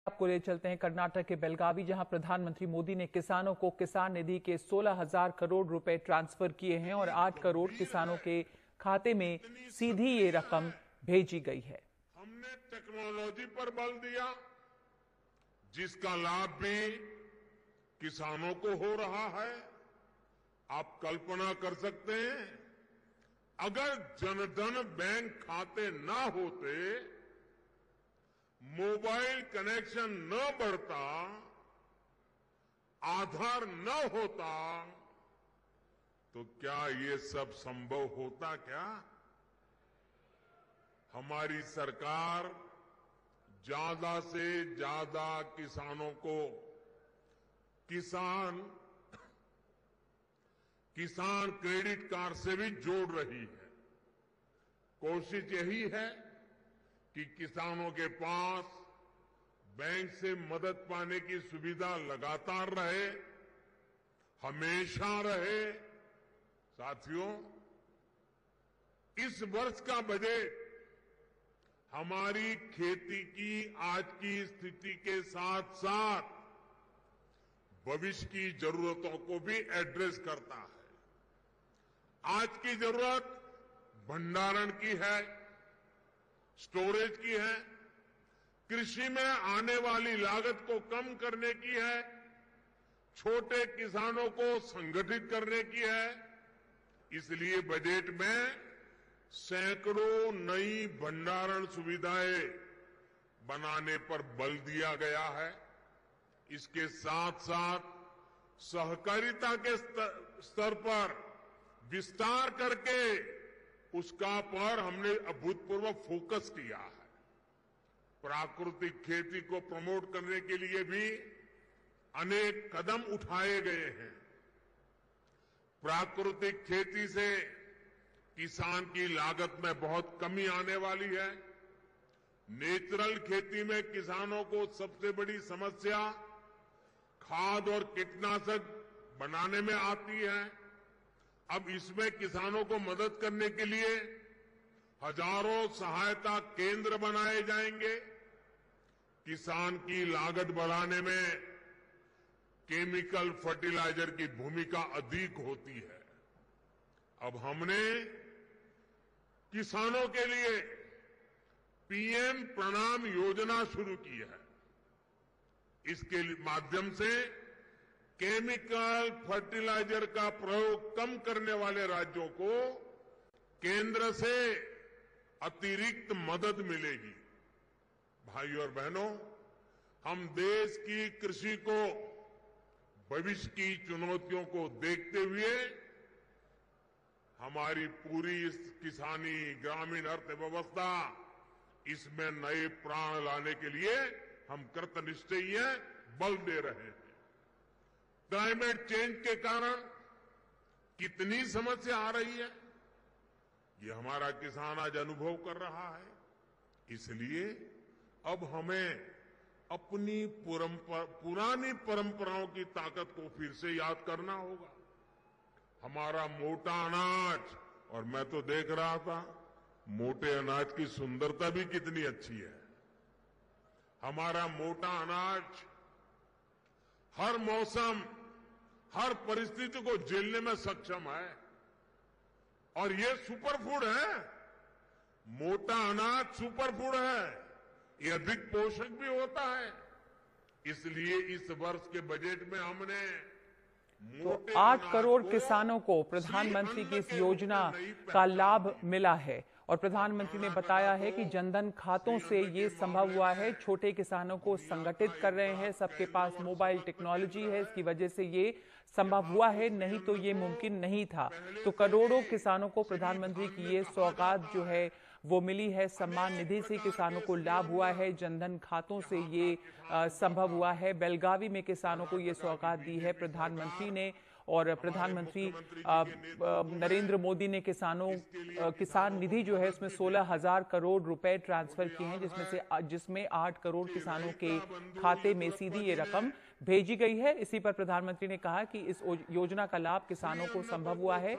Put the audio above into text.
आपको ले चलते हैं कर्नाटक के बेलगावी, जहां प्रधानमंत्री मोदी ने किसानों को किसान निधि के 16,000 करोड़ रुपए ट्रांसफर किए हैं और 8 करोड़ किसानों के खाते में सीधी ये रकम भेजी गई है। हमने टेक्नोलॉजी पर बल दिया, जिसका लाभ भी किसानों को हो रहा है। आप कल्पना कर सकते हैं, अगर जनधन बैंक खाते ना होते, मोबाइल कनेक्शन न बढ़ता, आधार न होता, तो क्या ये सब संभव होता? क्या हमारी सरकार ज्यादा से ज्यादा किसानों को किसान क्रेडिट कार्ड से भी जोड़ रही है। कोशिश यही है कि किसानों के पास बैंक से मदद पाने की सुविधा लगातार रहे, हमेशा रहे। साथियों, इस वर्ष का बजट हमारी खेती की आज की स्थिति के साथ साथ भविष्य की जरूरतों को भी एड्रेस करता है। आज की जरूरत भंडारण की है, स्टोरेज की है, कृषि में आने वाली लागत को कम करने की है, छोटे किसानों को संगठित करने की है। इसलिए बजट में सैकड़ों नई भंडारण सुविधाएं बनाने पर बल दिया गया है। इसके साथ साथ सहकारिता के स्तर पर विस्तार करके उसका पर हमने अभूतपूर्व फोकस किया है। प्राकृतिक खेती को प्रमोट करने के लिए भी अनेक कदम उठाए गए हैं। प्राकृतिक खेती से किसान की लागत में बहुत कमी आने वाली है। नेचुरल खेती में किसानों को सबसे बड़ी समस्या खाद और कीटनाशक बनाने में आती है। अब इसमें किसानों को मदद करने के लिए हजारों सहायता केंद्र बनाए जाएंगे। किसान की लागत बढ़ाने में केमिकल फर्टिलाइजर की भूमिका अधिक होती है। अब हमने किसानों के लिए पीएम प्रणाम योजना शुरू की है। इसके माध्यम से केमिकल फर्टिलाइजर का प्रयोग कम करने वाले राज्यों को केंद्र से अतिरिक्त मदद मिलेगी। भाइयों और बहनों, हम देश की कृषि को भविष्य की चुनौतियों को देखते हुए हमारी पूरी किसानी ग्रामीण अर्थव्यवस्था इसमें नए प्राण लाने के लिए हम कृतनिश्चयी हैं, बल दे रहे हैं। क्लाइमेट चेंज के कारण कितनी समस्या आ रही है, ये हमारा किसान आज अनुभव कर रहा है। इसलिए अब हमें अपनी पुरानी परंपराओं की ताकत को फिर से याद करना होगा। हमारा मोटा अनाज, और मैं तो देख रहा था मोटे अनाज की सुंदरता भी कितनी अच्छी है। हमारा मोटा अनाज हर मौसम, हर परिस्थिति को झेलने में सक्षम है और ये सुपरफूड है। मोटा अनाज सुपरफूड है, ये अधिक पोषक भी होता है। इसलिए इस वर्ष के बजट में हमने तो 8 करोड़ किसानों को प्रधानमंत्री की इस योजना का लाभ मिला है और प्रधानमंत्री ने बताया है कि जनधन खातों से ये संभव हुआ है। छोटे किसानों को संगठित कर रहे हैं, सबके पास मोबाइल टेक्नोलॉजी है, इसकी वजह से ये संभव हुआ है, नहीं तो ये मुमकिन नहीं था। तो करोड़ों किसानों को प्रधानमंत्री की ये सौगात जो है वो मिली है। सम्मान निधि से किसानों को लाभ हुआ है, जनधन खातों से ये संभव हुआ है। बेलगावी में किसानों को ये सौगात दी है प्रधानमंत्री ने और प्रधानमंत्री नरेंद्र मोदी ने किसान निधि जो है उसमें 16,000 करोड़ रुपए ट्रांसफर किए हैं, जिसमें 8 करोड़ किसानों के खाते में सीधी ये रकम भेजी गई है। इसी पर प्रधानमंत्री ने कहा कि इस योजना का लाभ किसानों को संभव हुआ है।